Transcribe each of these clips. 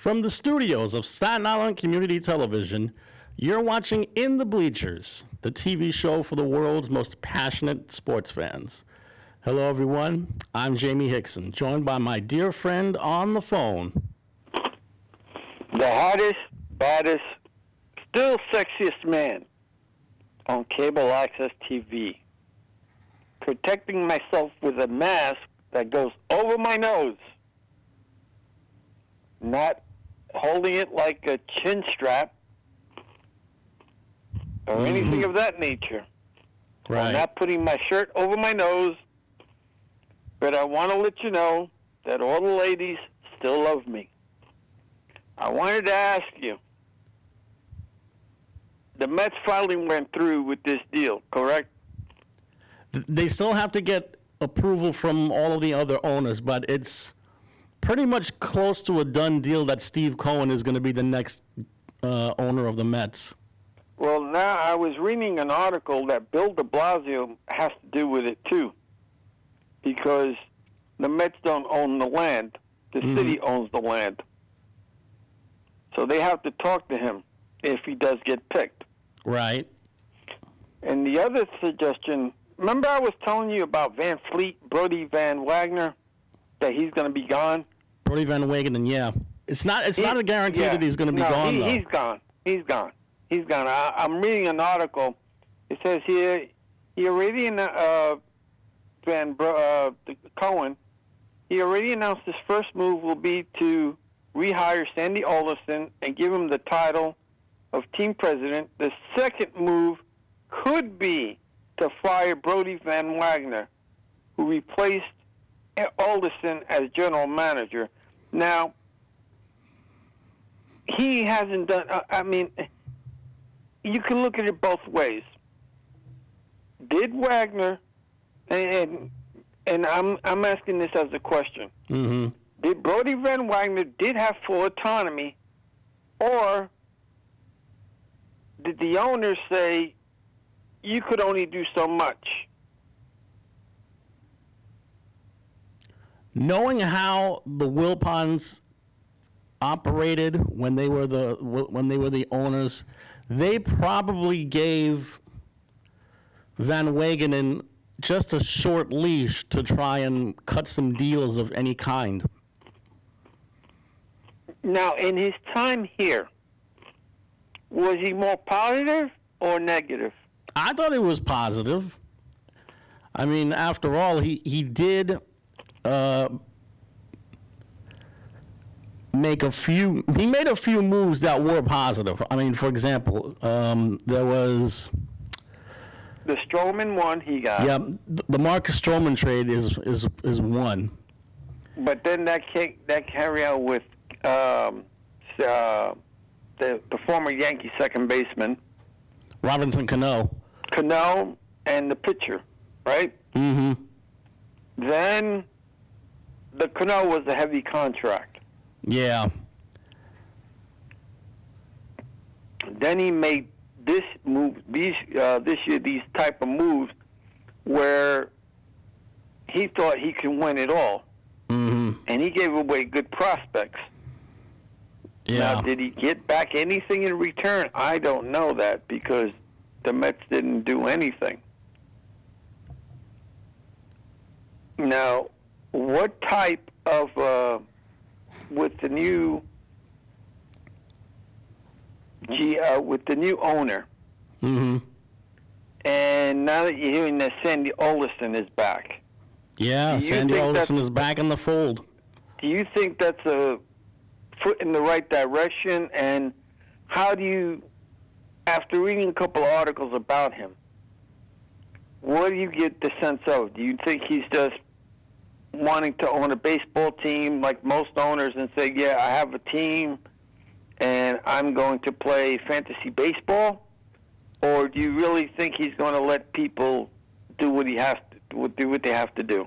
From the studios of Staten Island Community Television, you're watching In the Bleachers, the TV show for the world's most passionate sports fans. Hello, everyone. I'm Jaime Hixson, joined by my dear friend on the phone. The hottest, baddest, still sexiest man on cable access TV. Protecting myself with a mask that goes over my nose. Not holding it like a chin strap or anything of that nature. Right. I'm not putting my shirt over my nose, but I want to let you know that all the ladies still love me. I wanted to ask you, the Mets finally went through with this deal, correct? They still have to get approval from all of the other owners, but it's pretty much close to a done deal that Steve Cohen is going to be the next owner of the Mets. Well, now I was reading an article that Bill de Blasio has to do with it, too, because the Mets don't own the land. The city owns the land. So they have to talk to him if he does get picked. Right. And the other suggestion, remember I was telling you about Van Fleet, Brody Van Wagner, that he's going to be gone? Brody Van Wagenen, yeah. It's not a guarantee that he's going to be gone, though. He's gone. He's gone. He's gone. I'm reading an article. It says here, he already Cohen, he already announced his first move will be to rehire Sandy Alderson and give him the title of team president. The second move could be to fire Brody Van Wagner, who replaced Alderson as general manager. Now, he hasn't done, you can look at it both ways. Did Wagner, and I'm asking this as a question, did Brody Van Wagner did have full autonomy, or did the owners say, you could only do so much? Knowing how the Wilpons operated when they were the owners, they probably gave Van Wagenen just a short leash to try and cut some deals of any kind. Now, in his time here, was he more positive or negative? I thought it was positive. I mean, after all, he did made a few moves that were positive. I mean, for example, there was the Stroman one he got. Yeah, the Marcus Stroman trade is one. But then that carry out with the former Yankee second baseman Robinson Cano. Cano and the pitcher, right? Mm-hmm. Then the Cano was a heavy contract. Yeah. Then he made this move, this year, these type of moves where he thought he could win it all. Mm-hmm. And he gave away good prospects. Yeah. Now, did he get back anything in return? I don't know that because the Mets didn't do anything. Now, what type of, with the new owner, and now that you're hearing that Sandy Alderson is back. Yeah, Sandy Alderson is back in the fold. Do you think that's a foot in the right direction? And how do you, after reading a couple of articles about him, what do you get the sense of? Do you think he's just wanting to own a baseball team like most owners and say, yeah, I have a team and I'm going to play fantasy baseball? Or do you really think he's going to let people do what they have to do?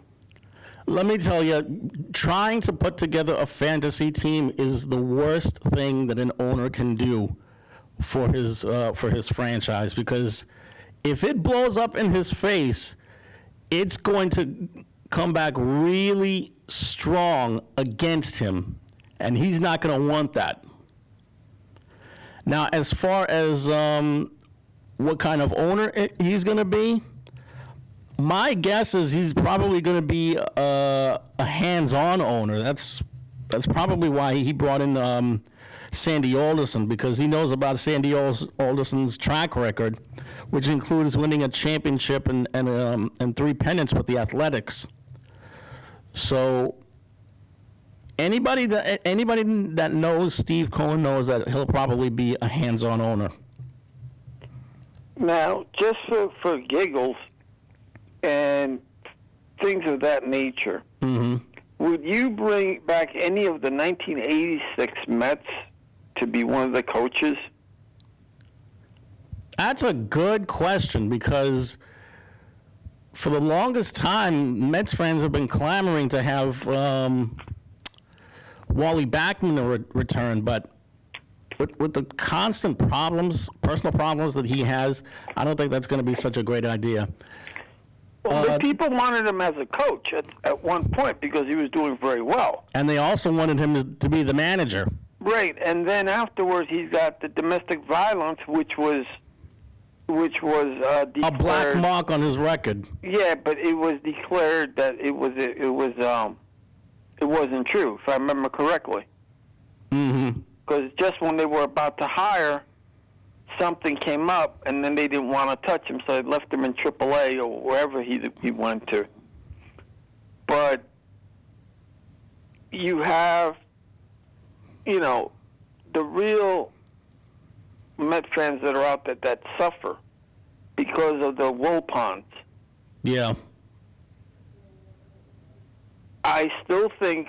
Let me tell you, trying to put together a fantasy team is the worst thing that an owner can do for his franchise, because if it blows up in his face, it's going to come back really strong against him. and he's not going to want that. Now, as far as what kind of owner he's going to be, my guess is he's probably going to be a hands-on owner. That's probably why he brought in Sandy Alderson, because he knows about Sandy Alderson's track record, which includes winning a championship and 3 pennants with the Athletics. So anybody that knows Steve Cohen knows that he'll probably be a hands-on owner. Now, just for giggles and things of that nature, would you bring back any of the 1986 Mets to be one of the coaches? That's a good question, because for the longest time, Mets fans have been clamoring to have Wally Backman return, but with the constant problems, personal problems that he has, I don't think that's going to be such a great idea. Well, the people wanted him as a coach at one point because he was doing very well. And they also wanted him to be the manager. Right, and then afterwards he's got the domestic violence, which was declared a black mark on his record. Yeah, but it was declared that it wasn't true, if I remember correctly. Mm-hmm. Because just when they were about to hire, something came up, and then they didn't want to touch him, so they left him in AAA or wherever he went to. But you have, the real Met fans that are out there that suffer because of the Wilpons. Yeah. I still think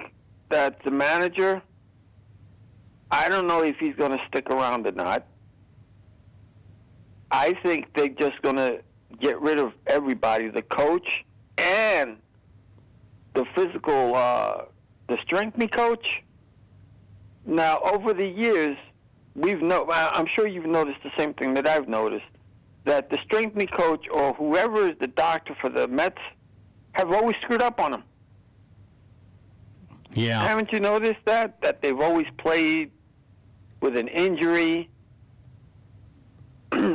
that the manager, I don't know if he's going to stick around or not. I think they're just going to get rid of everybody, the coach and the physical, the strengthening coach. Now, over the years, I'm sure you've noticed the same thing that I've noticed, that the strengthening coach or whoever is the doctor for the Mets have always screwed up on them. Yeah. Haven't you noticed that? That they've always played with an injury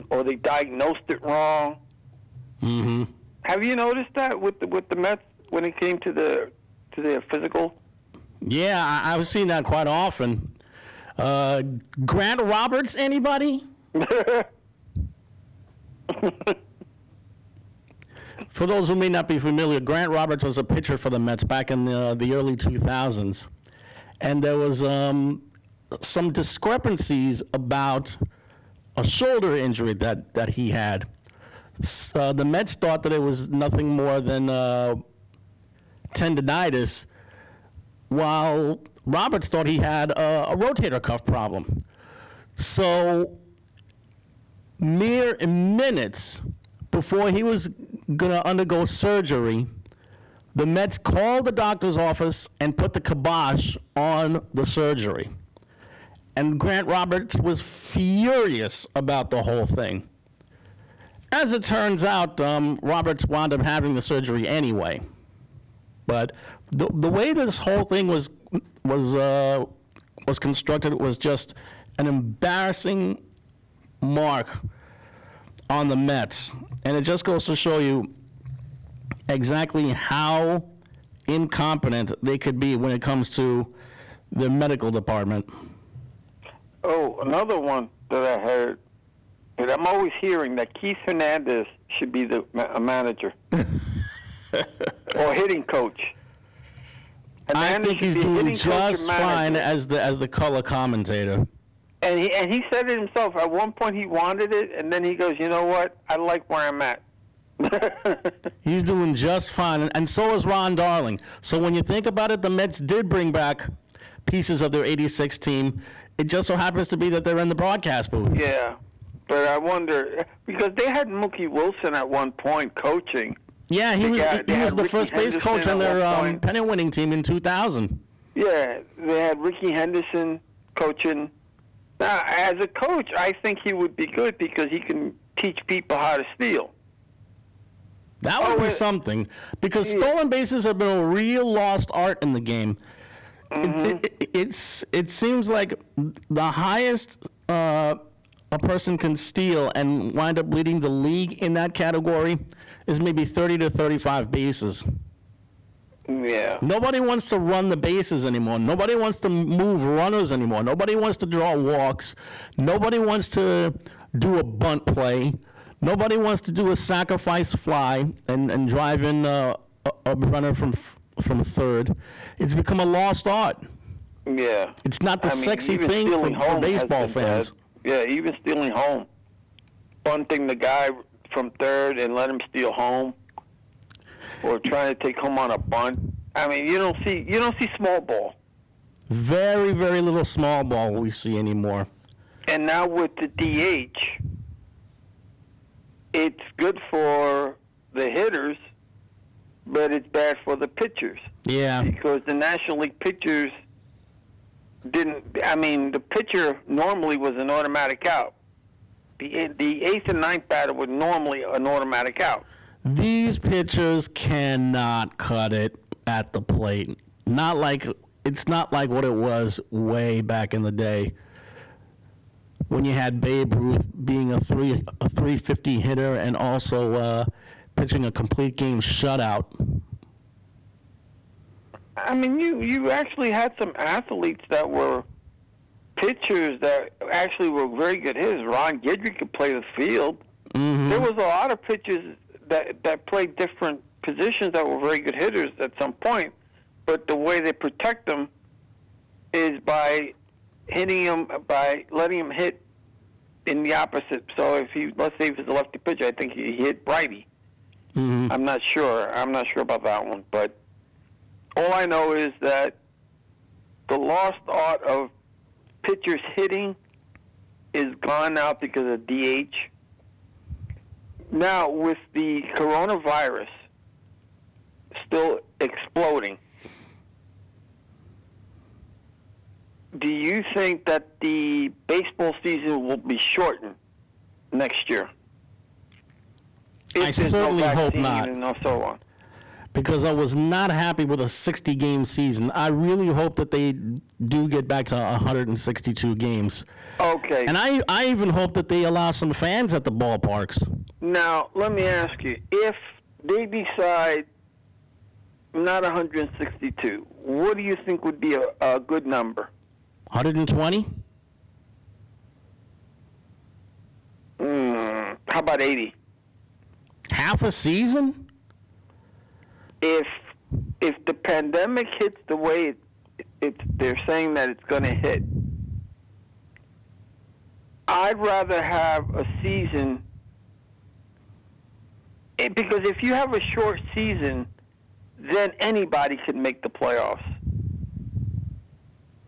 or they diagnosed it wrong. Mm-hmm. Have you noticed that with the Mets when it came to their physical? Yeah, I've seen that quite often. Grant Roberts, anybody? For those who may not be familiar, Grant Roberts was a pitcher for the Mets back in the early 2000s. And there was some discrepancies about a shoulder injury that he had. The Mets thought that it was nothing more than tendinitis, while Roberts thought he had a rotator cuff problem. So mere minutes before he was going to undergo surgery, the Mets called the doctor's office and put the kibosh on the surgery. And Grant Roberts was furious about the whole thing. As it turns out, Roberts wound up having the surgery anyway. But the way this whole thing was constructed was just an embarrassing mark on the Mets. And it just goes to show you exactly how incompetent they could be when it comes to their medical department. Oh, another one that I heard, and I'm always hearing that Keith Hernandez should be a manager or hitting coach. I think he's doing just fine as the color commentator. And he said it himself. At one point he wanted it, and then he goes, you know what? I like where I'm at. He's doing just fine, and so is Ron Darling. So when you think about it, the Mets did bring back pieces of their 86 team. It just so happens to be that they're in the broadcast booth. Yeah, but I wonder, because they had Mookie Wilson at one point coaching. Yeah, he was the first base coach on their pennant-winning team in 2000. Yeah, they had Ricky Henderson coaching. Now, as a coach, I think he would be good because he can teach people how to steal. That would be something, because stolen bases have been a real lost art in the game. It seems like the highest a person can steal and wind up leading the league in that category is maybe 30 to 35 bases. Yeah. Nobody wants to run the bases anymore. Nobody wants to move runners anymore. Nobody wants to draw walks. Nobody wants to do a bunt play. Nobody wants to do a sacrifice fly and drive in a runner from third. It's become a lost art. Yeah. It's not the sexy even thing stealing for home baseball has been fans. bad. Yeah, even stealing home. Bunting the guy from third and let him steal home. Or trying to take home on a bunt. I mean, you don't see small ball. Very, very little small ball we see anymore. And now with the DH, it's good for the hitters, but it's bad for the pitchers. Yeah. Because the National League pitchers the pitcher normally was an automatic out. The 8th and 9th batter was normally an automatic out. These pitchers cannot cut it at the plate. It's not like what it was way back in the day when you had Babe Ruth being a 350 hitter and also pitching a complete game shutout. I mean, you actually had some athletes that were pitchers that actually were very good hitters. Ron Guidry could play the field. Mm-hmm. There was a lot of pitchers that played different positions that were very good hitters at some point, but the way they protect them is by hitting them, by letting him hit in the opposite. So let's say if he's a lefty pitcher, I think he hit righty. Mm-hmm. I'm not sure about that one, but all I know is that the lost art of pitchers hitting is gone now because of DH. Now, with the coronavirus still exploding, do you think that the baseball season will be shortened next year? I certainly hope vaccine not. And so on. Because I was not happy with a 60-game season. I really hope that they do get back to 162 games. Okay. And I even hope that they allow some fans at the ballparks. Now, let me ask you, if they decide not 162, what do you think would be a good number? 120? How about 80? Half a season? If the pandemic hits the way they're saying that it's going to hit, I'd rather have a season, because if you have a short season, then anybody can make the playoffs.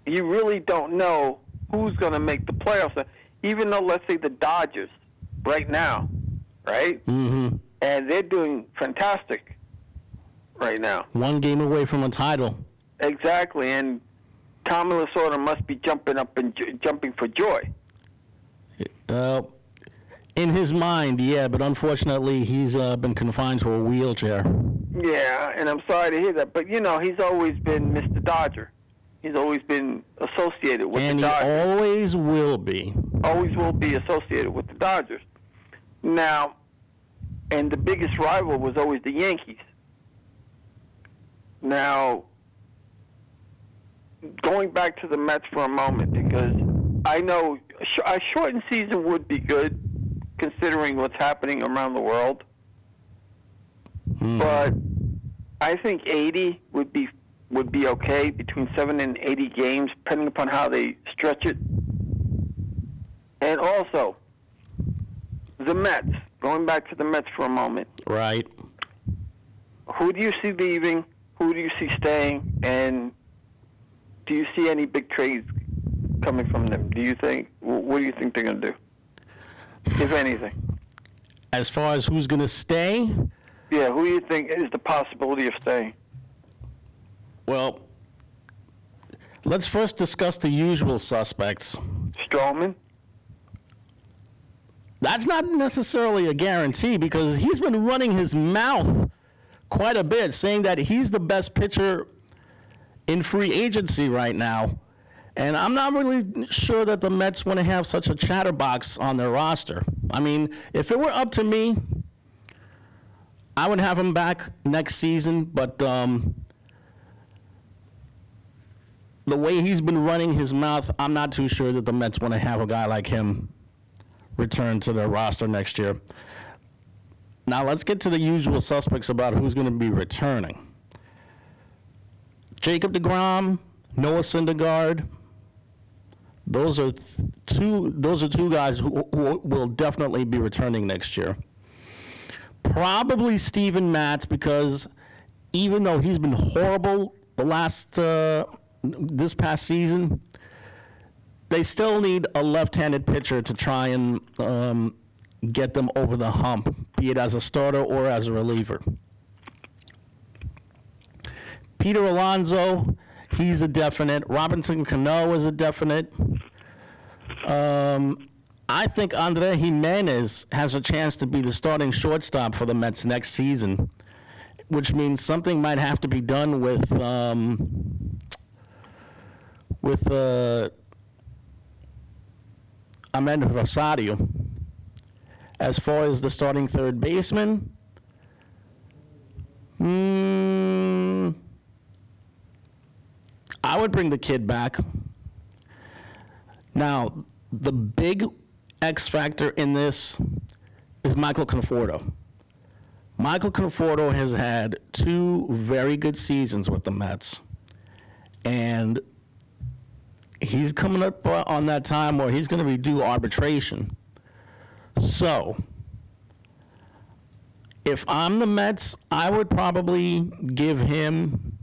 You really don't know who's going to make the playoffs, even though, let's say, the Dodgers right now, right? Mm-hmm. And they're doing fantastic right now. One game away from a title. Exactly, and Tommy Lasorda must be jumping up and jumping for joy. In his mind, yeah, but unfortunately, he's been confined to a wheelchair. Yeah, and I'm sorry to hear that, but he's always been Mr. Dodger. He's always been associated with the Dodgers. And he always will be. Always will be associated with the Dodgers. Now, and the biggest rival was always the Yankees. Now, going back to the Mets for a moment, because I know a shortened season would be good, considering what's happening around the world. But I think 80 would be okay, between 7 and 80 games, depending upon how they stretch it. And also, the Mets. Going back to the Mets for a moment. Right. Who do you see leaving? Who do you see staying? And do you see any big trades coming from them? What do you think they're going to do, if anything? As far as who's going to stay? Yeah, who do you think is the possibility of staying? Well, let's first discuss the usual suspects. Stroman? That's not necessarily a guarantee because he's been running his mouth quite a bit, saying that he's the best pitcher in free agency right now. And I'm not really sure that the Mets want to have such a chatterbox on their roster. I mean, if it were up to me, I would have him back next season, but the way he's been running his mouth, I'm not too sure that the Mets want to have a guy like him return to their roster next year. Now, let's get to the usual suspects about who's going to be returning. Jacob deGrom, Noah Syndergaard. Those are two guys who will definitely be returning next year. Probably Steven Matz, because even though he's been horrible this past season, they still need a left-handed pitcher to try and get them over the hump, be it as a starter or as a reliever. Peter Alonso, he's a definite. Robinson Cano is a definite. I think Andre Jimenez has a chance to be the starting shortstop for the Mets next season, which means something might have to be done with Ahmed Rosario. As far as the starting third baseman, I would bring the kid back. Now, the big X factor in this is Michael Conforto. Michael Conforto has had 2 very good seasons with the Mets, and he's coming up on that time where he's going to be due arbitration. So, if I'm the Mets, I would probably give him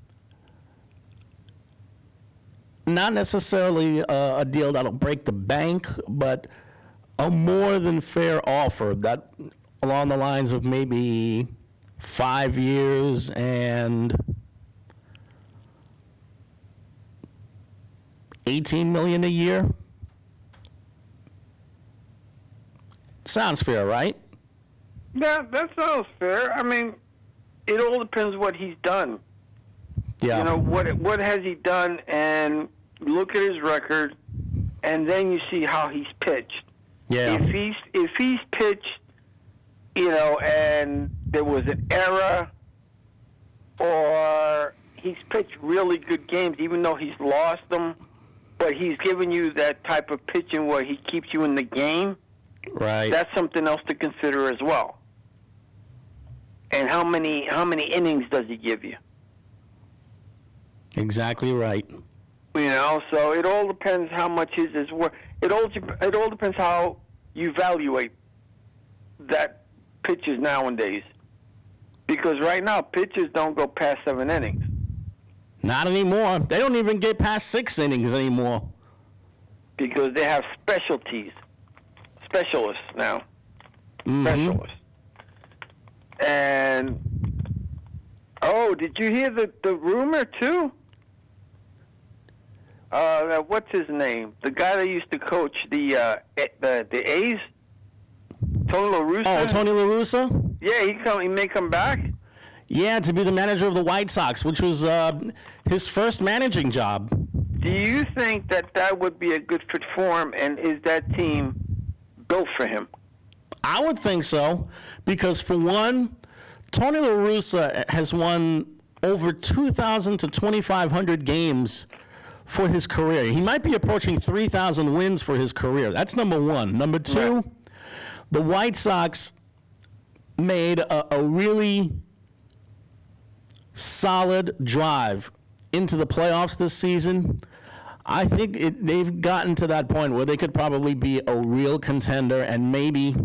not necessarily a deal that'll break the bank, but a more than fair offer that along the lines of maybe 5 years and $18 million a year. Sounds fair, right? Yeah, that sounds fair. I mean, it all depends what he's done. Yeah. You know, what has he done, and look at his record, and then you see how he's pitched. Yeah. If he's pitched, you know, and there was an error, or he's pitched really good games, even though he's lost them, but he's given you that type of pitching where he keeps you in the game. Right. That's something else to consider as well. And how many innings does he give you? Exactly right. You know, so it all depends how much his is worth. It all depends how you evaluate that pitches nowadays. Because right now, pitchers don't go past 7 innings. Not anymore. They don't even get past 6 innings anymore. Because they have specialties. Specialists now. Mm-hmm. Specialists. And, oh, did you hear the rumor, too? What's his name? The guy that used to coach the A's? Tony La Russa? Oh, Tony La Russa? Yeah, he may come back. Yeah, to be the manager of the White Sox, which was his first managing job. Do you think that would be a good fit for him, and is that team built for him? I would think so, because for one, Tony La Russa has won over 2,000 to 2,500 games for his career. He might be approaching 3,000 wins for his career. That's number one. Number two, Yeah. the White Sox made a really solid drive into the playoffs this season. I think they've gotten to that point where they could probably be a real contender and maybe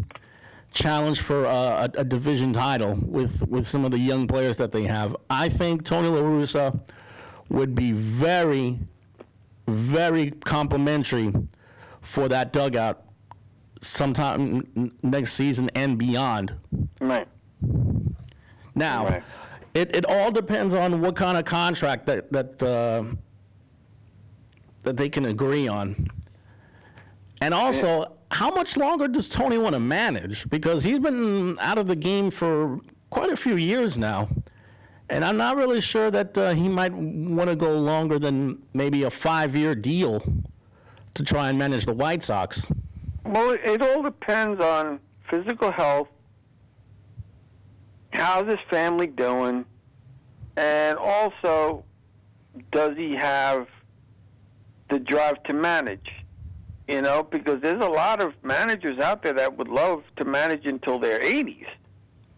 challenge for a division title with some of the young players that they have. I think Tony La Russa would be very, very complimentary for that dugout sometime next season and beyond. Right. Now, Right. it all depends on what kind of contract that they can agree on. And also, how much longer does Tony want to manage? Because he's been out of the game for quite a few years now. And I'm not really sure that he might want to go longer than maybe a 5-year deal to try and manage the White Sox. Well, it all depends on physical health, how's his family doing, and also, does he have the drive to manage? You know, because there's a lot of managers out there that would love to manage until their 80s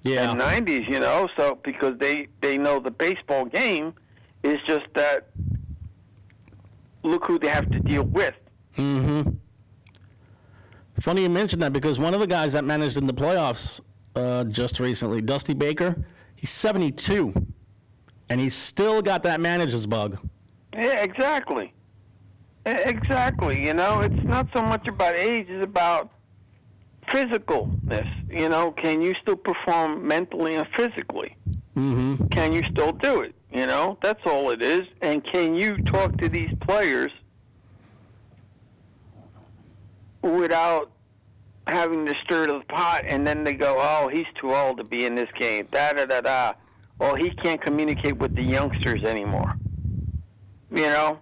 and 90s, you know, so because they know the baseball game is just that, look who they have to deal with. Mm-hmm. Funny you mentioned that, because one of the guys that managed in the playoffs just recently, Dusty Baker, he's 72, and he's still got that manager's bug. Yeah, exactly. Exactly. You know, it's not so much about age; it's about physicalness. You know, can you still perform mentally and physically? Mm-hmm. Can you still do it? You know, that's all it is. And can you talk to these players without having to stir the pot, and then they go, oh, he's too old to be in this game, da-da-da-da. Well, he can't communicate with the youngsters anymore. You know?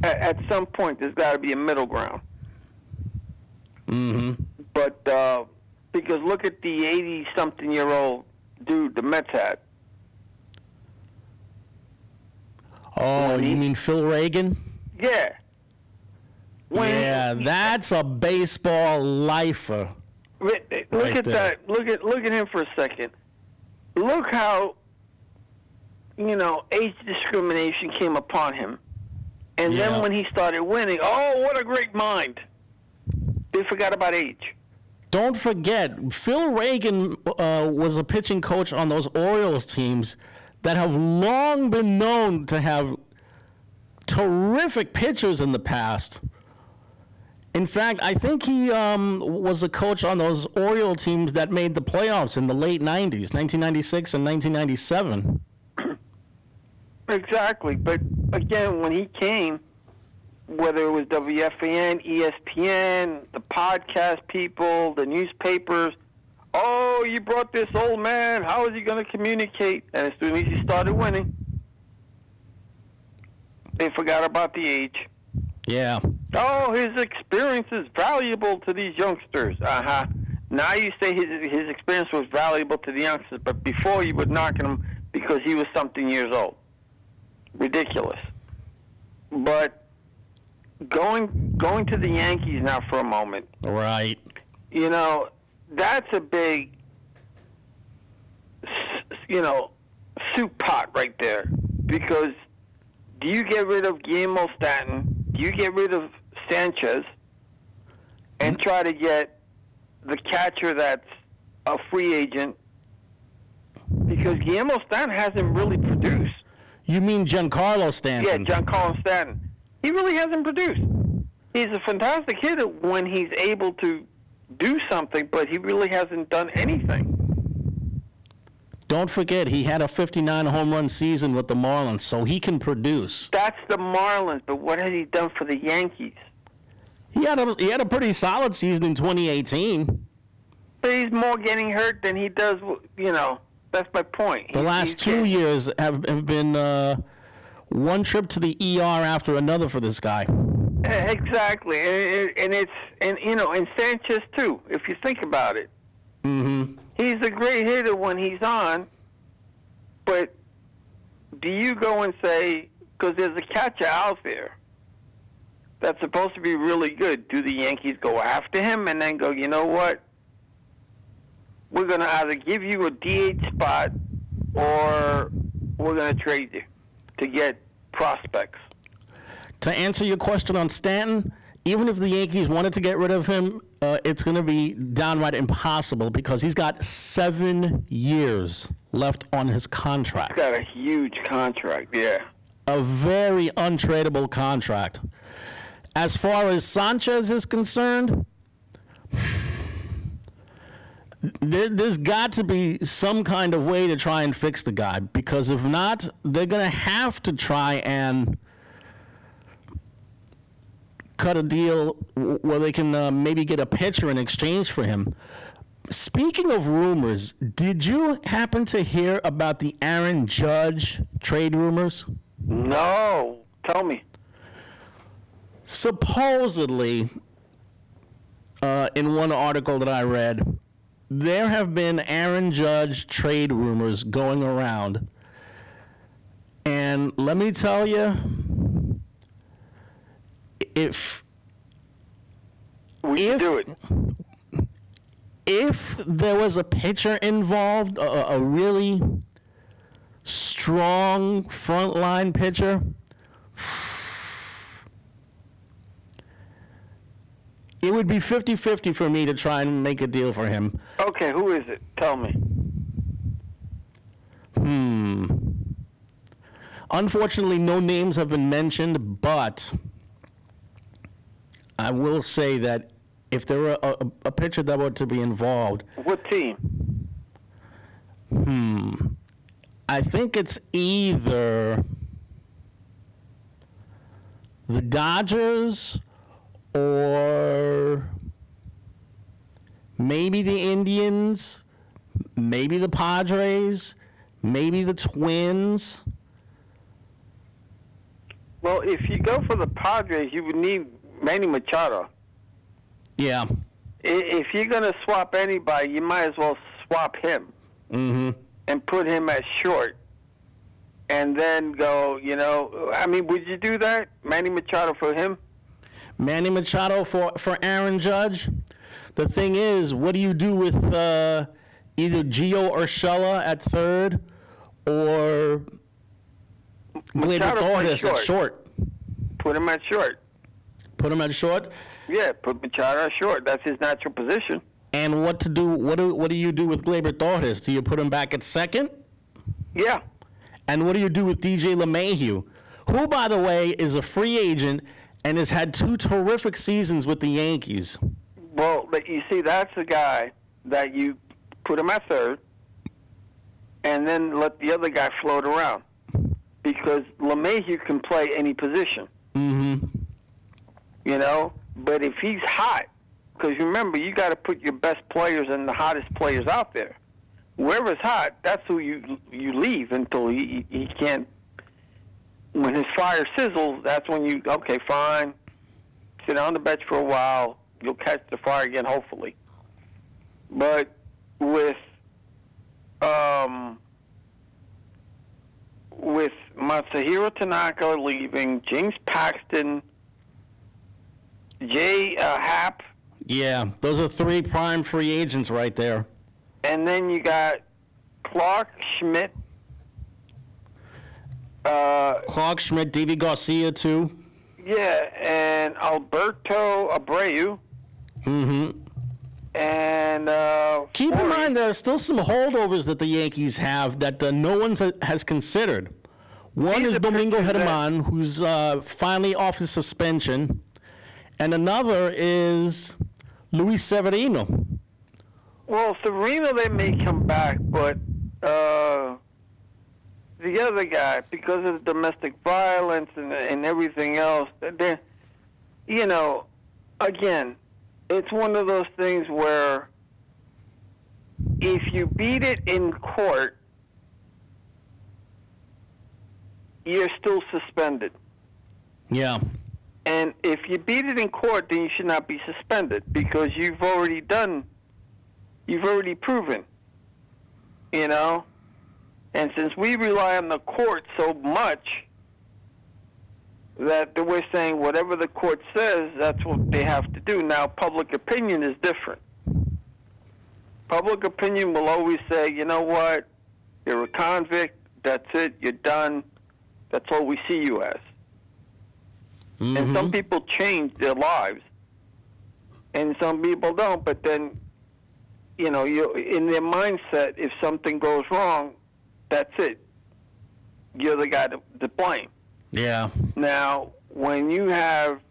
At some point, there's got to be a middle ground. Mm-hmm. But, because look at the 80-something-year-old dude the Mets had. Oh, you mean Phil Reagan? Yeah. Yeah, that's a baseball lifer. Look at there. that. Look at him for a second. Look how, you know, age discrimination came upon him. And then when he started winning, oh, what a great mind. They forgot about age. Don't forget, Phil Reagan was a pitching coach on those Orioles teams that have long been known to have terrific pitchers in the past. In fact, I think he was a coach on those Oriole teams that made the playoffs in the late 90s, 1996 and 1997. Exactly. But, again, when he came, whether it was WFAN, ESPN, the podcast people, the newspapers, oh, you brought this old man, how is he going to communicate? And as soon as he started winning, they forgot about the age. Yeah. Oh, his experience is valuable to these youngsters. Uh-huh. Now you say his experience was valuable to the youngsters, but before you would knock him because he was something years old. Ridiculous. But going to the Yankees now for a moment. Right. You know, that's a big, you know, soup pot right there. Because do you get rid of Guillermo Stanton? Do you get rid of Sanchez and try to get the catcher that's a free agent? Because Guillermo Stanton hasn't really produced. You mean Giancarlo Stanton? Yeah, Giancarlo Stanton. He really hasn't produced. He's a fantastic hitter when he's able to do something, but he really hasn't done anything. Don't forget, he had a 59 home run season with the Marlins, so he can produce. That's the Marlins, but what has he done for the Yankees? He had a pretty solid season in 2018. But he's more getting hurt than he does, you know. That's my point. The last 2 years have been one trip to the ER after another for this guy. Exactly, and you know, and Sanchez too. If you think about it, he's a great hitter when he's on. But do you go and say, because there's a catcher out there that's supposed to be really good, do the Yankees go after him and then go, you know what? We're going to either give you a DH spot or we're going to trade you to get prospects. To answer your question on Stanton, even if the Yankees wanted to get rid of him, it's going to be downright impossible because he's got 7 years left on his contract. He's got a huge contract, yeah. A very untradeable contract. As far as Sanchez is concerned, there's got to be some kind of way to try and fix the guy, because if not, they're going to have to try and cut a deal where they can maybe get a pitcher in exchange for him. Speaking of rumors, did you happen to hear about the Aaron Judge trade rumors? No. Tell me. Supposedly, in one article that I read, there have been Aaron Judge trade rumors going around. And let me tell you, if We should do it. if there was a pitcher involved, a really strong frontline pitcher, it would be 50-50 for me to try and make a deal for him. Okay, who is it? Tell me. Unfortunately, no names have been mentioned, but I will say that if there were a pitcher that were to be involved, What team? I think it's either the Dodgers or maybe the Indians, maybe the Padres, maybe the Twins. Well, if you go for the Padres, you would need Manny Machado. Yeah. If you're going to swap anybody, you might as well swap him and put him at short. And then go, I mean, would you do that? Manny Machado for him? Manny Machado for Aaron Judge. The thing is, what do you do with either Gio Urshela at third or Gleyber Machado plays Torres at short? Put him at short. Put him at short. Yeah, put Machado at short. That's his natural position. And what to do? What do you do with Gleyber Torres? Do you put him back at second? Yeah. And what do you do with DJ LeMahieu, who, by the way, is a free agent and has had 2 terrific seasons with the Yankees? Well, but you see, that's the guy that you put him at third and then let the other guy float around. Because LeMahieu can play any position. But if he's hot, because remember, you got to put your best players and the hottest players out there. Whoever's hot, that's who you leave until he can't. When his fire sizzles, that's when you, okay, fine, sit on the bench for a while. You'll catch the fire again, hopefully. But with Masahiro Tanaka leaving, James Paxton, Jay Happ, Yeah, those are 3 prime free agents right there. and then you got Clark Schmidt. Clark Schmidt, Davey Garcia, too. Yeah, and Alberto Abreu. And Keep in mind, there are still some holdovers that the Yankees have that no one has considered. One He's is a Domingo pitcher that- Germán, who's finally off his suspension. And another is Luis Severino. well, Severino, they may come back, but the other guy, because of the domestic violence and everything else, again, it's one of those things where if you beat it in court, you're still suspended. Yeah. And if you beat it in court, then you should not be suspended because you've already proven, And since we rely on the court so much that we're saying whatever the court says, that's what they have to do. Now, public opinion is different. Public opinion will always say, you know what, you're a convict, that's it, you're done, that's all we see you as. And some people change their lives, and some people don't. But then, you in their mindset, if something goes wrong, that's it. You're the guy to blame. Yeah. Now, when you have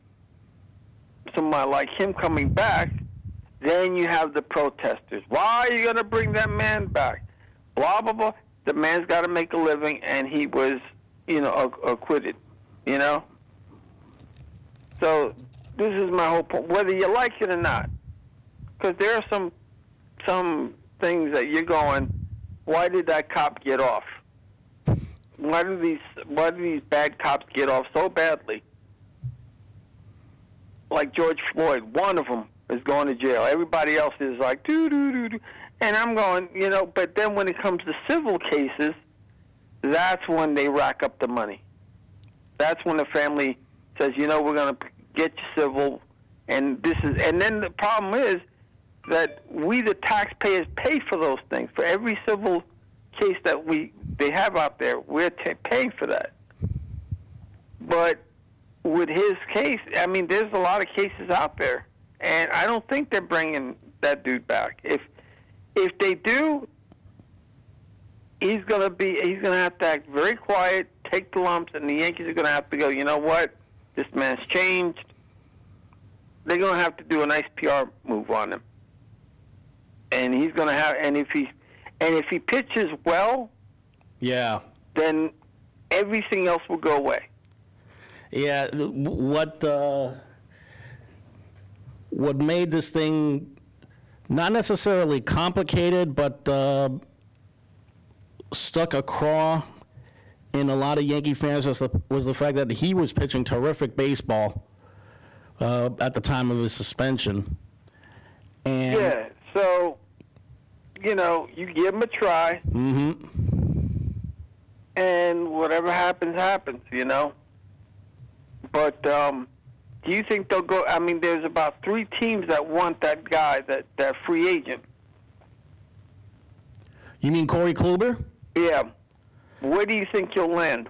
somebody like him coming back, then you have the protesters. Why are you going to bring that man back? Blah, blah, blah. The man's got to make a living, and he was, acquitted, So this is my whole point, whether you like it or not. Because there are some some things that you're going, why did that cop get off? Why do these bad cops get off so badly? Like George Floyd, one of them is going to jail. Everybody else is like, do. And I'm going, but then when it comes to civil cases, that's when they rack up the money. That's when the family says, we're going to get you civil, and then the problem is that we, the taxpayers, pay for those things. For every civil case that they have out there, we're paying for that. But with his case, I mean, there's a lot of cases out there, and I don't think they're bringing that dude back. If they do, he's gonna have to act very quiet, take the lumps, and the Yankees are gonna have to go, you know what? This man's changed. They're gonna have to do a nice PR move on him, and he's gonna have. And if he pitches well, yeah, then everything else will go away. Yeah, what made this thing not necessarily complicated, but stuck a craw in a lot of Yankee fans was the fact that he was pitching terrific baseball at the time of his suspension. And yeah, so, you give him a try, and whatever happens, happens, But do you think they'll go? I mean, there's about 3 teams that want that guy, that free agent. You mean Corey Kluber? Yeah. Where do you think he'll land?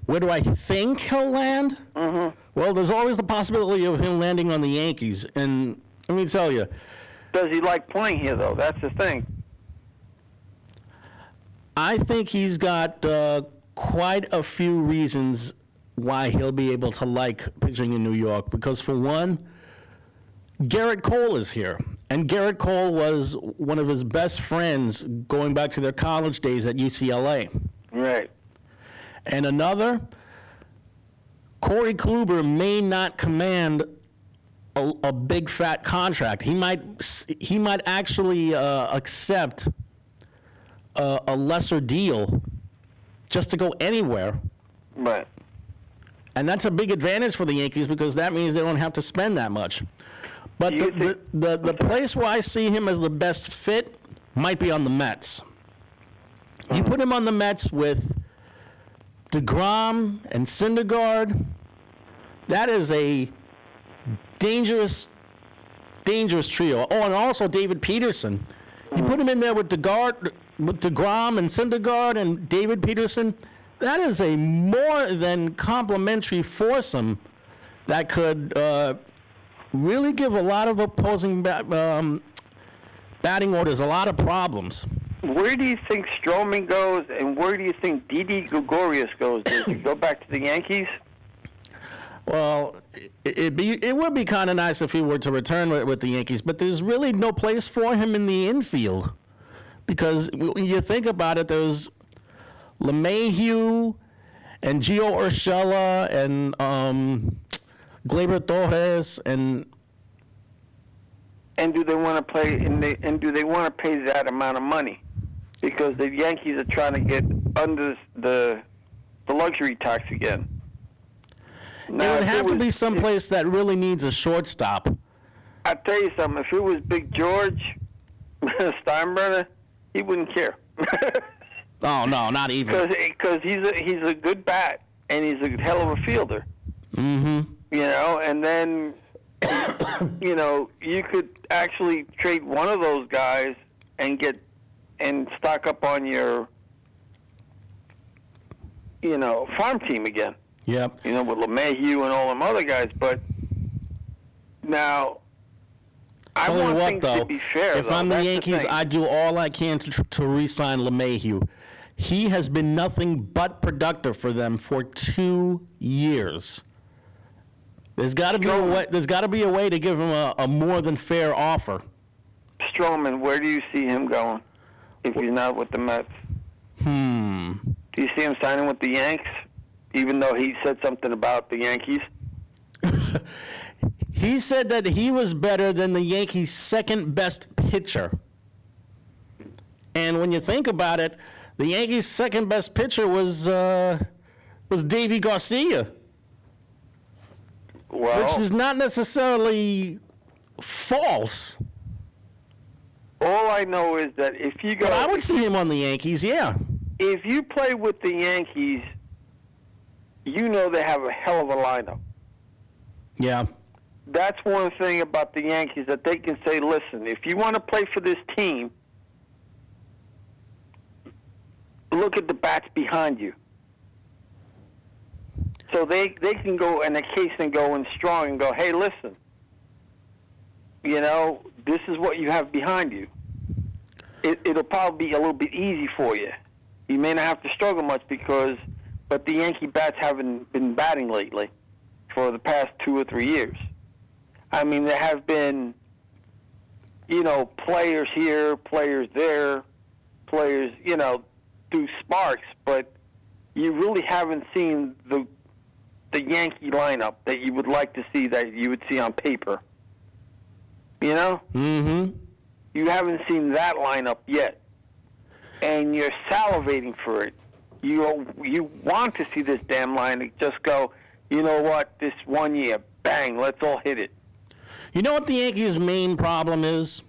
Where do I think he'll land? Mm-hmm. Well, there's always the possibility of him landing on the Yankees. And let me tell you. Does he like playing here, though? That's the thing. I think he's got quite a few reasons why he'll be able to like pitching in New York. Because, for one, Garrett Cole is here. And Garrett Cole was one of his best friends going back to their college days at UCLA. Right. And another, Corey Kluber may not command a big fat contract. He might actually accept a lesser deal just to go anywhere. Right. And that's a big advantage for the Yankees because that means they don't have to spend that much. But the place where I see him as the best fit might be on the Mets. You put him on the Mets with DeGrom and Syndergaard, that is a dangerous trio. Oh, and also David Peterson. You put him in there with DeGrom and Syndergaard and David Peterson, that is a more than complimentary foursome that could really give a lot of opposing batting orders a lot of problems. Where do you think Stroman goes, and where do you think Didi Gregorius goes? Does he go back to the Yankees? Well, it would be kind of nice if he were to return with the Yankees, but there's really no place for him in the infield. Because when you think about it, there's LeMahieu and Gio Urshela and Gleyber Torres and do they want to play? And do they want to pay that amount of money? Because the Yankees are trying to get under the luxury tax again. Now, it would have to be someplace that really needs a shortstop. I'll tell you something. If it was Big George Steinbrenner, he wouldn't care. Oh no, not even. Because he's a good bat and he's a hell of a fielder. Mm-hmm. And then you could actually trade one of those guys and stock up on your farm team again. Yep. With LeMahieu and all them other guys. But now, I want things to be fair. If I'm the Yankees, I do all I can to re-sign LeMahieu. He has been nothing but productive for them for 2 years. There's got to be a way. There's got to be a way to give him a more than fair offer. Stroman, where do you see him going if he's not with the Mets? Do you see him signing with the Yanks, even though he said something about the Yankees? He said that he was better than the Yankees' second best pitcher. And when you think about it, the Yankees' second best pitcher was Davy Garcia, Well, which is not necessarily false. all I know is that if you go, But I would see him on the Yankees, yeah. if you play with the Yankees, you know they have a hell of a lineup. Yeah. That's one thing about the Yankees, that they can say, listen, if you want to play for this team, look at the bats behind you. So they can go in a case and go in strong and go, hey, listen, this is what you have behind you. It'll probably be a little bit easy for you. You may not have to struggle much but the Yankee bats haven't been batting lately for the past 2 or 3 years. I mean, there have been, players here, players there, players, do sparks, but you really haven't seen the Yankee lineup that you would like to see, that you would see on paper. Mm-hmm. You haven't seen that lineup yet, and you're salivating for it. You want to see this damn line just go, you know what, this 1 year, bang, let's all hit it. You know what the Yankees' main problem is?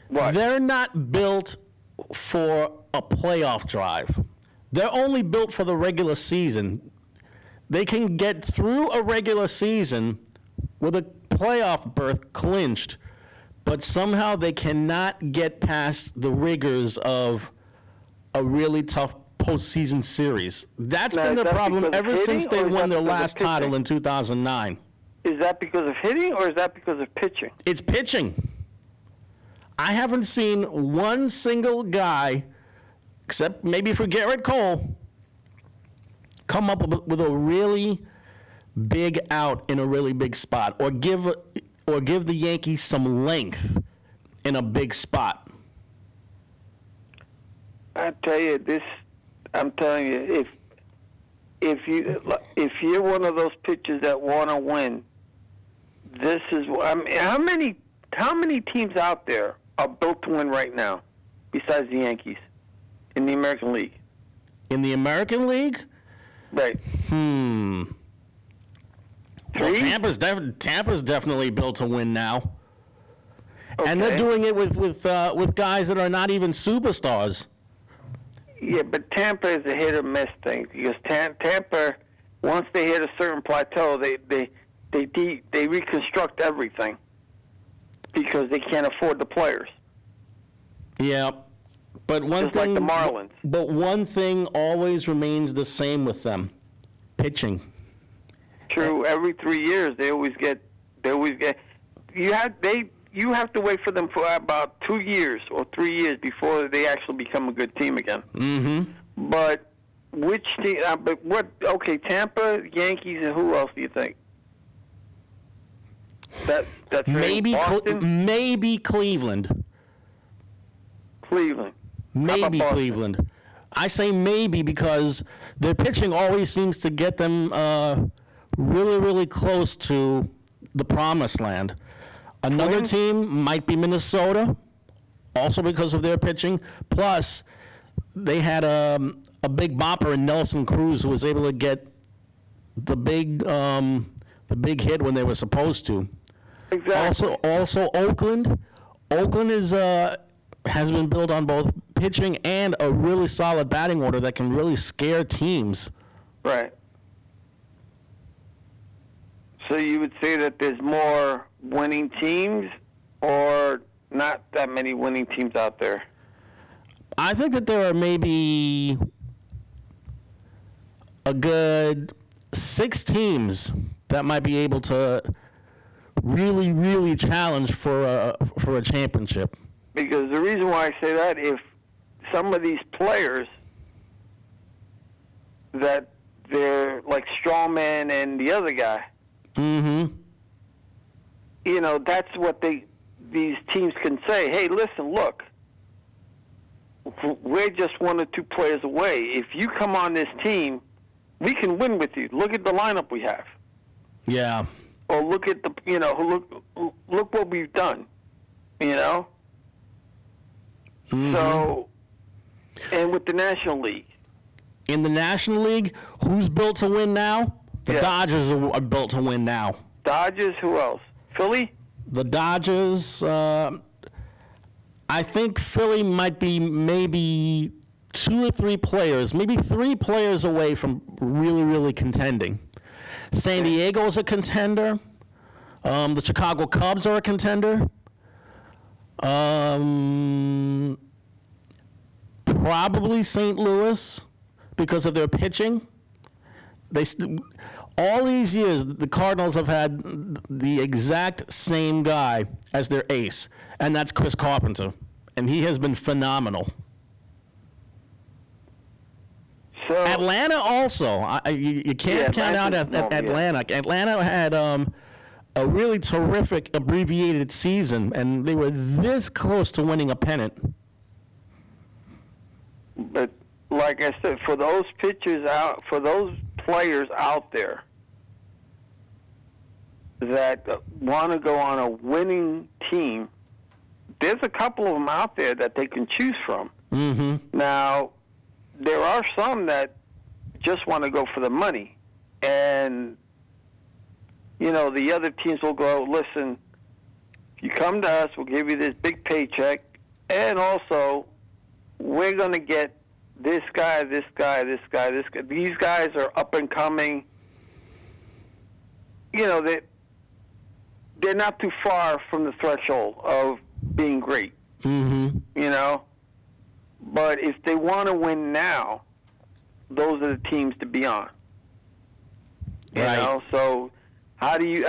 What? They're not built for a playoff drive. They're only built for the regular season. They can get through a regular season with a playoff berth clinched, but somehow they cannot get past the rigors of a really tough postseason series. That's Now, been is their that problem because of ever since hitting, they or is won that their because of last title pitching? in 2009. Is that because of hitting, or is that because of pitching? It's pitching. I haven't seen one single guy, except maybe for Garrett Cole, come up with a really big out in a really big spot, or give the Yankees some length in a big spot. I tell you this. I'm telling you, if you're one of those pitchers that want to win, this is. I mean, how many teams out there are built to win right now, besides the Yankees, in the American League? In the American League? Right. Well, Three? Tampa's definitely built to win now, and they're Okay. doing it with guys that are not even superstars. Yeah, but Tampa is a hit or miss thing, because Tampa, once they hit a certain plateau, they reconstruct everything because they can't afford the players. Yeah, but one Just thing, like the Marlins. But one thing always remains the same with them: pitching. True, every 3 years they always get. You have to wait for them for about 2 years or 3 years before they actually become a good team again. Mm-hmm. But which team? But what? Okay, Tampa, Yankees, and who else do you think? That's right. Maybe Boston, maybe Cleveland. Cleveland. Maybe How about Boston? Cleveland. I say maybe because their pitching always seems to get them really, really close to the promised land. Another Twins? team might be Minnesota, also because of their pitching. Plus, they had a big bopper in Nelson Cruz who was able to get the big hit when they were supposed to. Exactly. Also Oakland. Oakland has been built on both pitching and a really solid batting order that can really scare teams. Right. So you would say that there's more winning teams, or not that many winning teams out there? I think that there are maybe a good 6 teams that might be able to really, really challenge for a championship. Because the reason why I say that, if some of these players that they're like Strongman and the other guy, Mm-hmm. that's what these teams can say. Hey, listen, look, we're just 1 or 2 players away. If you come on this team, we can win with you. Look at the lineup we have. Yeah. Or look at look what we've done. So, and with the National League. In the National League, who's built to win now? The Yeah. Dodgers are built to win now. Dodgers, who else? Philly? The Dodgers, I think Philly might be maybe 2 or 3 players, maybe 3 players away from really, really contending. San Diego's a contender. The Chicago Cubs are a contender. Probably St. Louis because of their pitching. All these years, the Cardinals have had the exact same guy as their ace, and that's Chris Carpenter, and he has been phenomenal. So Atlanta also, you can't count out Atlanta. Atlanta had a really terrific abbreviated season, and they were this close to winning a pennant. But like I said, for those players out there that want to go on a winning team, there's a couple of them out there that they can choose from. Mm-hmm. Now, there are some that just want to go for the money, and the other teams will go, listen, if you come to us, we'll give you this big paycheck, and also we're going to get this guy, this guy, this guy, this guy. These guys are up and coming. They're not too far from the threshold of being great. Mm-hmm. But if they want to win now, those are the teams to be on. Right. So how are these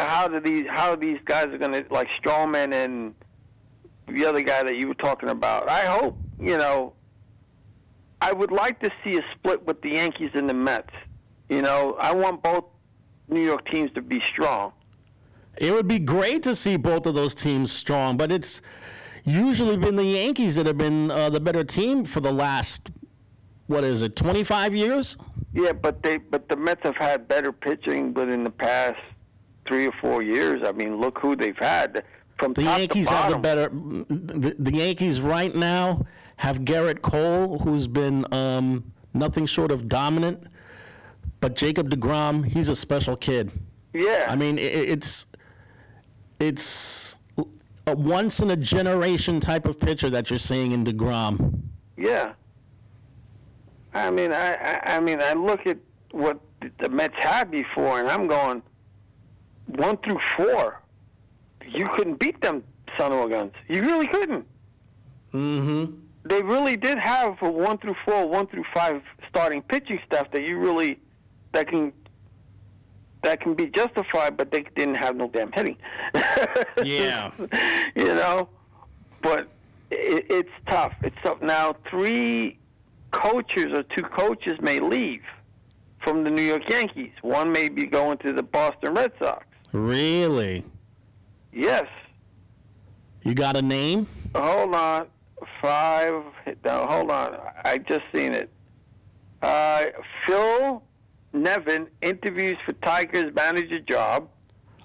guys are going to, like Stroman and the other guy that you were talking about? I hope, I would like to see a split with the Yankees and the Mets. I want both New York teams to be strong. It would be great to see both of those teams strong, but it's usually been the Yankees that have been the better team for the last, 25 years? Yeah, but the Mets have had better pitching within the past 3 or 4 years. I mean, look who they've had from The top Yankees to bottom. have the better. The Yankees right now have Garrett Cole, who's been nothing short of dominant, but Jacob deGrom, he's a special kid. Yeah. I mean, it's a once in a generation type of pitcher that you're seeing in deGrom. Yeah. I mean, I look at what the Mets had before, and I'm going 1 through 4. You couldn't beat them son of a guns. You really couldn't. Mm-hmm. They really did have a 1 through 4, 1 through 5 starting pitching staff that can be justified, but they didn't have no damn hitting. Yeah. But it's tough. It's tough. Now, 2 coaches may leave from the New York Yankees. One may be going to the Boston Red Sox. Really? Yes. You got a name? Hold on. 5. No, hold on. I just seen it. Phil Nevin interviews for Tigers manager job.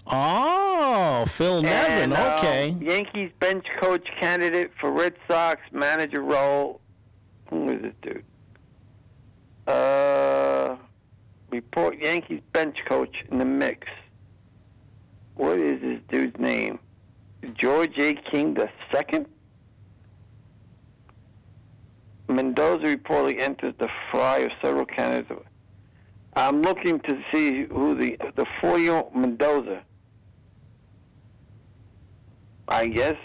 Oh, Phil Nevin. Okay. Yankees bench coach candidate for Red Sox manager role. Who is this dude? Report Yankees bench coach in the mix. What is this dude's name? George A. King II? Mendoza reportedly enters the fry of several candidates. I'm looking to see who the 40-year-old Mendoza. I guess,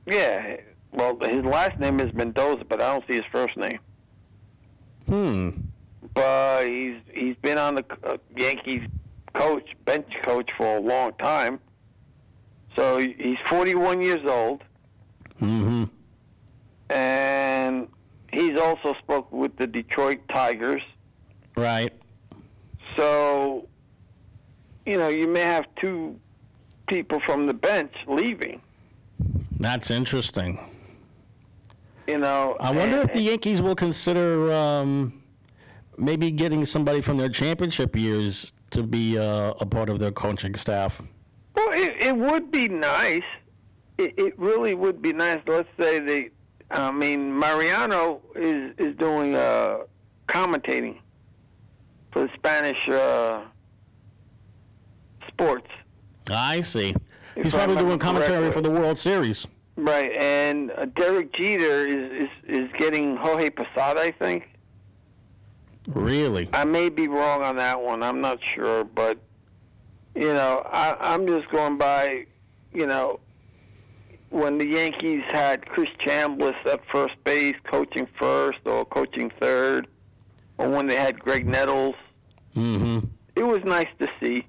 yeah. Well, his last name is Mendoza, but I don't see his first name. But he's been on the Yankees bench coach for a long time. So he's 41 years old. Mm-hmm. And he's also spoke with the Detroit Tigers. Right. So, you may have 2 people from the bench leaving. That's interesting. I wonder if the Yankees will consider maybe getting somebody from their championship years to be a part of their coaching staff. Well, it would be nice. It really would be nice. Let's say I mean, Mariano is doing commentating for the Spanish sports. I see. If He's I probably doing remember commentary correctly. for the World Series. Right, and Derek Jeter is getting Jorge Posada, I think. Really? I may be wrong on that one. I'm not sure, but I'm just going by, when the Yankees had Chris Chambliss at first base, coaching first or coaching third, or when they had Greg Nettles. Mm-hmm. It was nice to see.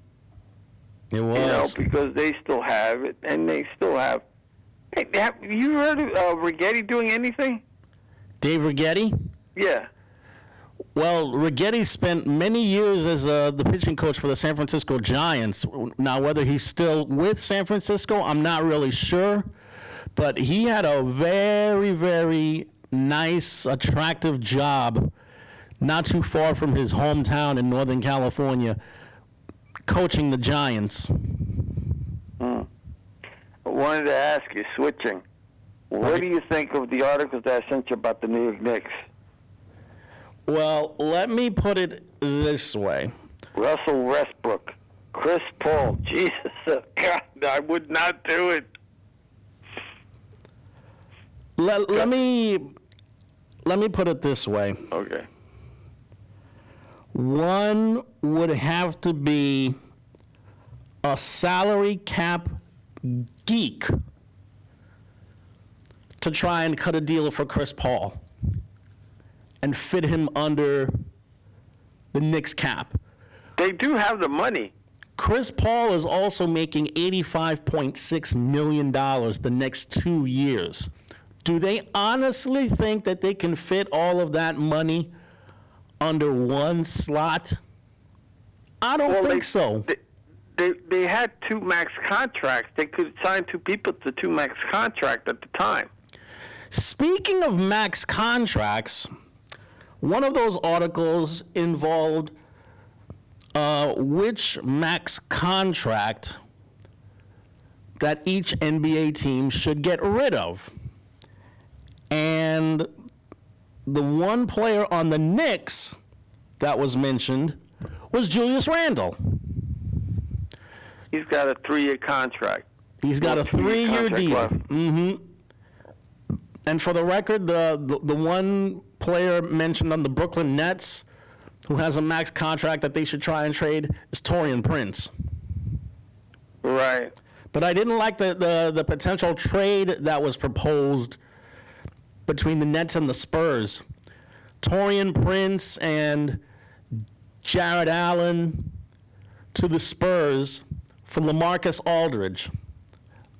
It was. Because they still have it, and they still have. Hey, have you heard of Righetti doing anything? Dave Righetti? Yeah. Well, Righetti spent many years as the pitching coach for the San Francisco Giants. Now, whether he's still with San Francisco, I'm not really sure. But he had a very, very nice, attractive job not too far from his hometown in Northern California, coaching the Giants. I wanted to ask you, switching. What do you think of the articles that I sent you about the New York Knicks? Well, let me put it this way. Russell Westbrook, Chris Paul, Jesus, God, I would not do it. Let me put it this way. Okay. One would have to be a salary cap geek to try and cut a deal for Chris Paul and fit him under the Knicks cap. They do have the money. Chris Paul is also making $85.6 million the next 2 years. Do they honestly think that they can fit all of that money under one slot? I don't think so. They had two max contracts. They could sign two people to two max contract at the time. Speaking of max contracts, one of those articles involved which max contract that each NBA team should get rid of. And the one player on the Knicks that was mentioned was Julius Randle. He's got a 3-year contract. He's got a 3-year deal. Left. Mm-hmm. And for the record, the one player mentioned on the Brooklyn Nets who has a max contract that they should try and trade is Taurean Prince. Right. But I didn't like the potential trade that was proposed between the Nets and the Spurs. Taurean Prince and Jared Allen to the Spurs for LaMarcus Aldridge,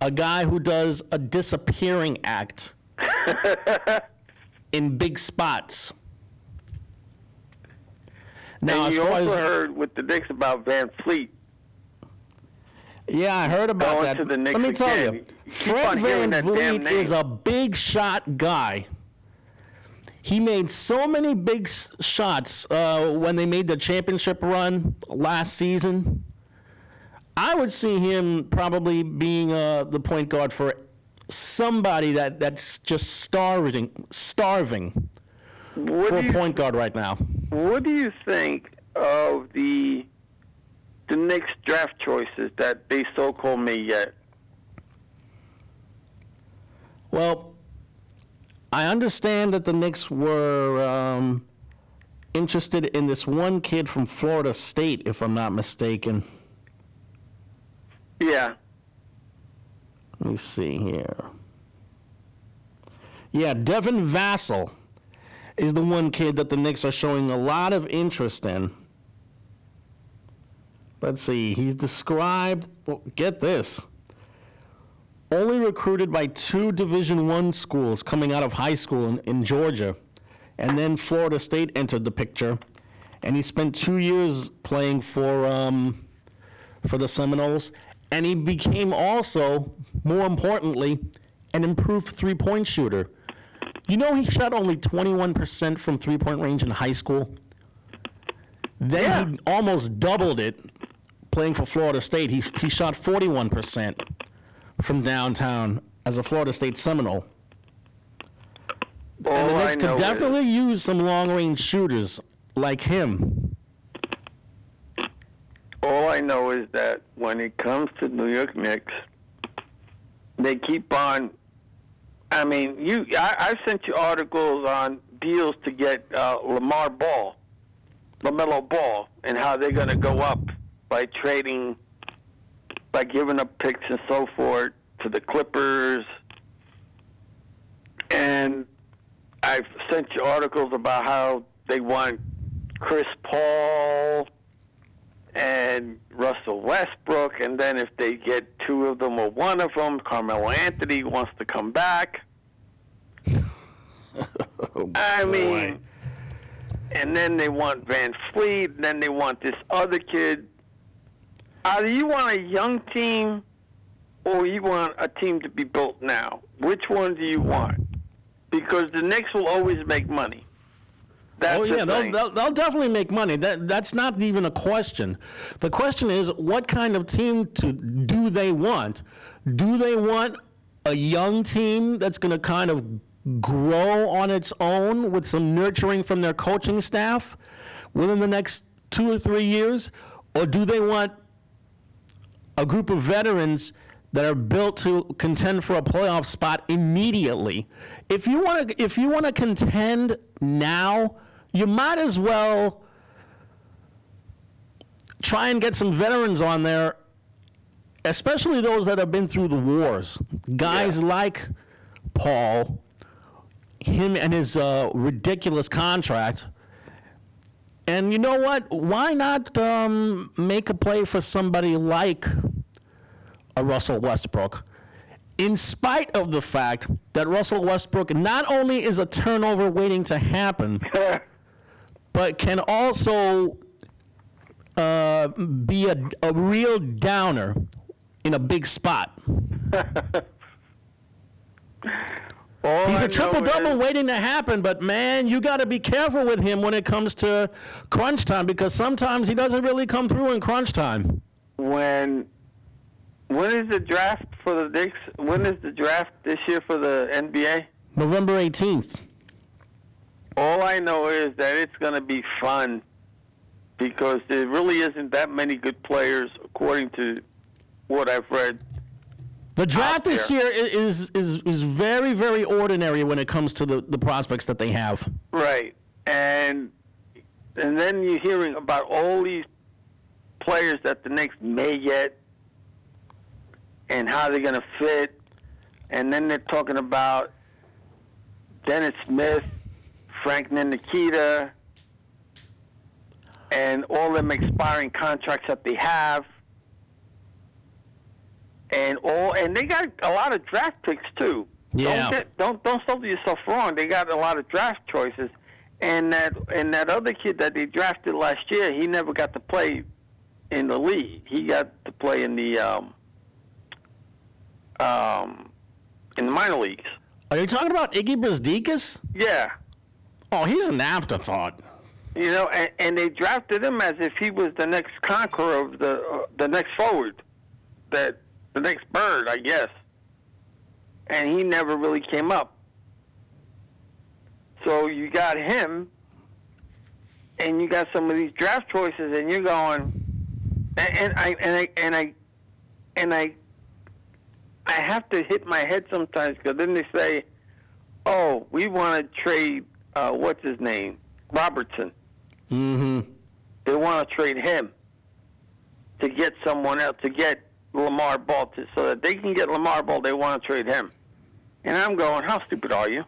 a guy who does a disappearing act in big spots. Now, and as you far also as heard with the Knicks about Van Fleet. yeah, I heard about Going that. to the Knicks Let me tell again. you, You keep Fred on hearing Van that damn Vliet is name. a big shot guy. He made so many big shots when they made the championship run last season. I would see him probably being the point guard for somebody that's just starving What for do a you point guard right now. What do you think of the Knicks draft choices that they so-called made yet? Well, I understand that the Knicks were interested in this one kid from Florida State, if I'm not mistaken. Yeah. Let me see here. Yeah, Devin Vassell is the one kid that the Knicks are showing a lot of interest in. Let's see, he's described, well, get this, only recruited by 2 Division I schools coming out of high school in Georgia. And then Florida State entered the picture. And he spent 2 years playing for the Seminoles. And he became also, more importantly, an improved three-point shooter. You know, he shot only 21% from three-point range in high school. Then he almost doubled it playing for Florida State. He shot 41% from downtown as a Florida State Seminole. And the All I Knicks could know definitely use some long-range shooters like him. All I know is that when it comes to New York Knicks, they keep on. I mean, I sent you articles on deals to get LaMelo Ball, and how they're going to go up by trading, by giving up picks and so forth to the Clippers. And I've sent you articles about how they want Chris Paul and Russell Westbrook, and then if they get two of them or one of them, Carmelo Anthony wants to come back. I mean, and then they want Van Fleet, and then they want this other kid. Either you want a young team or you want a team to be built now. Which one do you want? Because the Knicks will always make money. That's they'll definitely make money. That's not even a question. The question is, what kind of team do they want? Do they want a young team that's going to kind of grow on its own with some nurturing from their coaching staff within the next 2 or 3 years? Or do they want a group of veterans that are built to contend for a playoff spot immediately? If you want to contend now, you might as well try and get some veterans on there, especially those that have been through the wars. Guys like Paul, him and his ridiculous contract. And you know what? Why not make a play for somebody like a Russell Westbrook, in spite of the fact that Russell Westbrook not only is a turnover waiting to happen, but can also be a real downer in a big spot. He's a triple-double waiting to happen, but, man, you got to be careful with him when it comes to crunch time, because sometimes he doesn't really come through in crunch time. When is the draft for the Knicks? When is the draft this year for the NBA? November 18th. All I know is that it's going to be fun because there really isn't that many good players, according to what I've read. The draft this year is very, very ordinary when it comes to the prospects that they have. Right. And then you're hearing about all these players that the Knicks may get and how they're going to fit. And then they're talking about Dennis Smith, Frank Ntilikina, and all them expiring contracts that they have. And they got a lot of draft picks too. Yeah. Don't sell yourself wrong. They got a lot of draft choices. And that other kid that they drafted last year, he never got to play in the league. He got to play in the minor leagues. Are you talking about Iggy Brazdeikis? Yeah. Oh, he's an afterthought. You know, and they drafted him as if he was the next conqueror of the next forward, the next bird, I guess. And he never really came up. So you got him, and you got some of these draft choices, and you're going, and I have to hit my head sometimes because then they say, oh, we want to trade what's his name, Robertson. Mm-hmm. They want to trade him to get someone else, to get Lamar Ball, so that they can get Lamar Ball. They want to trade him, and I'm going, how stupid are you?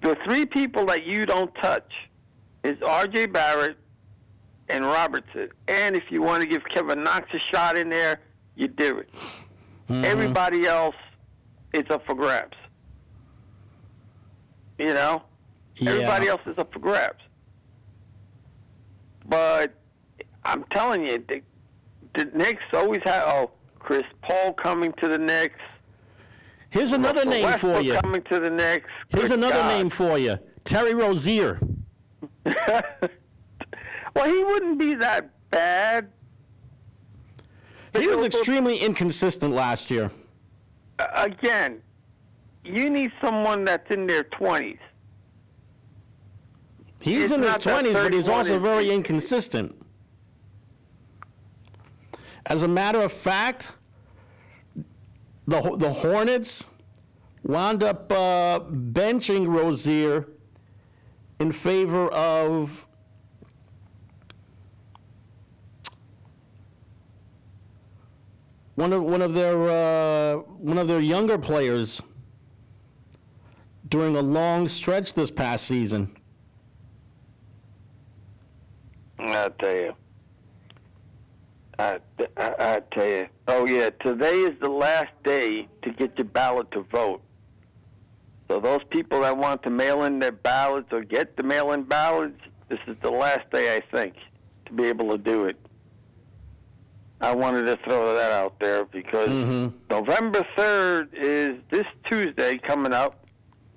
The three people that you don't touch is R.J. Barrett and Robertson. And if you want to give Kevin Knox a shot in there, you do it. Mm-hmm. Everybody else, it's up for grabs. You know? Yeah. Everybody else is up for grabs. But I'm telling you, the Knicks always have, Chris Paul coming to the Knicks. Here's another name for you. Coming to the Knicks. Here's another name for you. Terry Rozier. Well, he wouldn't be that bad. He was extremely inconsistent last year. Again, you need someone that's in their 20s. He's It's in his not that 20s, but he's 31 also is- very inconsistent. As a matter of fact, the Hornets wound up benching Rozier in favor of one of their younger players during a long stretch this past season. I'll tell you. I tell you. Oh, yeah, today is the last day to get your ballot to vote. So those people that want to mail in their ballots or get the mail-in ballots, this is the last day, I think, to be able to do it. I wanted to throw that out there because November 3rd is this Tuesday coming up.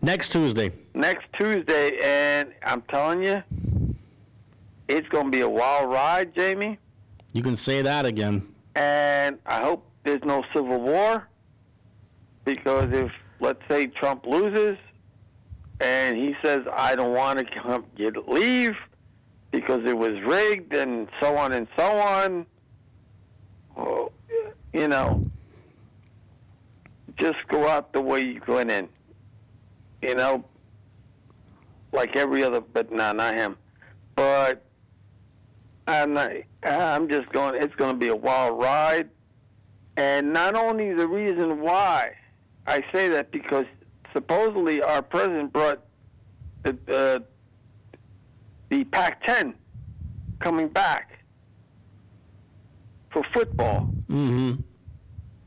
Next Tuesday. Next Tuesday, and I'm telling you, it's going to be a wild ride, Jamie. You can say that again. And I hope there's no civil war, because if, let's say, Trump loses and he says, I don't want to leave because it was rigged and so on and so on, well, you know, just go out the way you went in. You know, like every other, but no, not him. But I'm just going, it's going to be a wild ride. And not only the reason why I say that, because supposedly our president brought the Pac-10 coming back for football. Mm-hmm.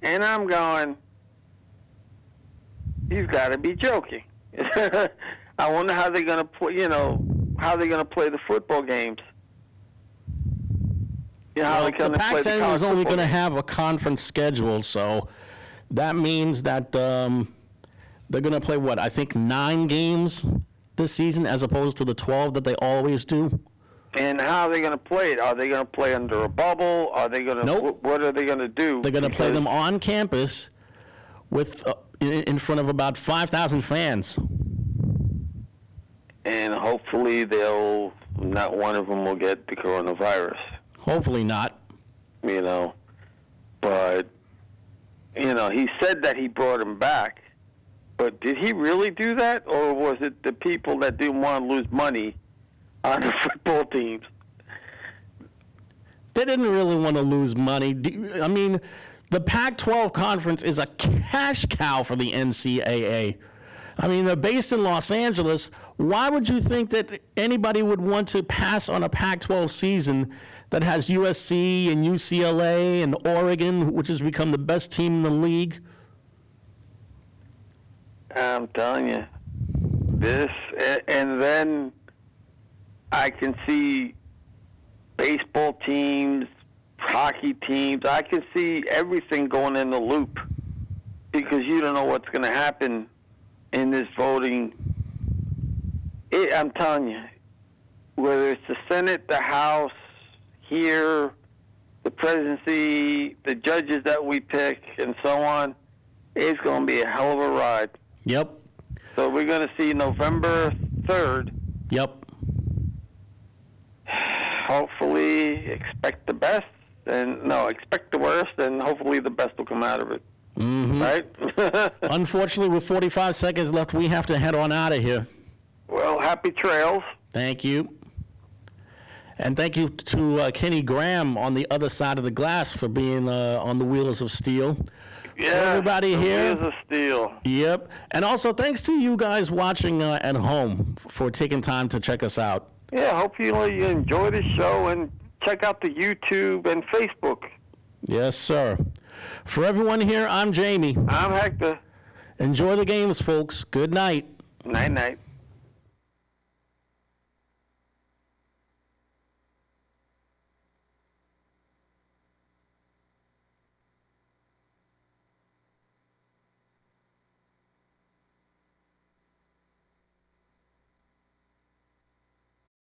And I'm going, he's got to be joking. I wonder how they're going to play, how they're going to play the football games. You know, how they're The going to play the Pac-10 college was only football going to games. have a conference schedule, so that means that they're going to play, I think 9 games this season as opposed to the 12 that they always do. And how are they going to play it? Are they going to play under a bubble? Are they going to? Nope. What are they going to do? They're going to play Because- them on campus with in front of about 5,000 fans. And hopefully not one of them will get the coronavirus. Hopefully not. But he said that he brought him back, but did he really do that, or was it the people that didn't want to lose money on the football teams? They didn't really want to lose money. I mean, the Pac-12 conference is a cash cow for the NCAA. I mean, they're based in Los Angeles. Why would you think that anybody would want to pass on a Pac-12 season that has USC and UCLA and Oregon, which has become the best team in the league? I'm telling you, and then I can see baseball teams, hockey teams. I can see everything going in the loop, because you don't know what's going to happen in this voting. I'm telling you, whether it's the Senate, the House, here, the presidency, the judges that we pick, and so on, it's going to be a hell of a ride. Yep. So we're going to see November 3rd. Yep. Hopefully, expect the best, expect the worst, and hopefully the best will come out of it. Mm-hmm. Right? Unfortunately, with 45 seconds left, we have to head on out of here. Well, happy trails. Thank you. And thank you to Kenny Graham on the other side of the glass for being on the Wheels of Steel. Yeah, For everybody here. Wheels of steel. Yep. And also thanks to you guys watching at home for taking time to check us out. Yeah, hope you enjoy the show, and check out the YouTube and Facebook. Yes, sir. For everyone here, I'm Jamie. I'm Hector. Enjoy the games, folks. Good night. Night-night.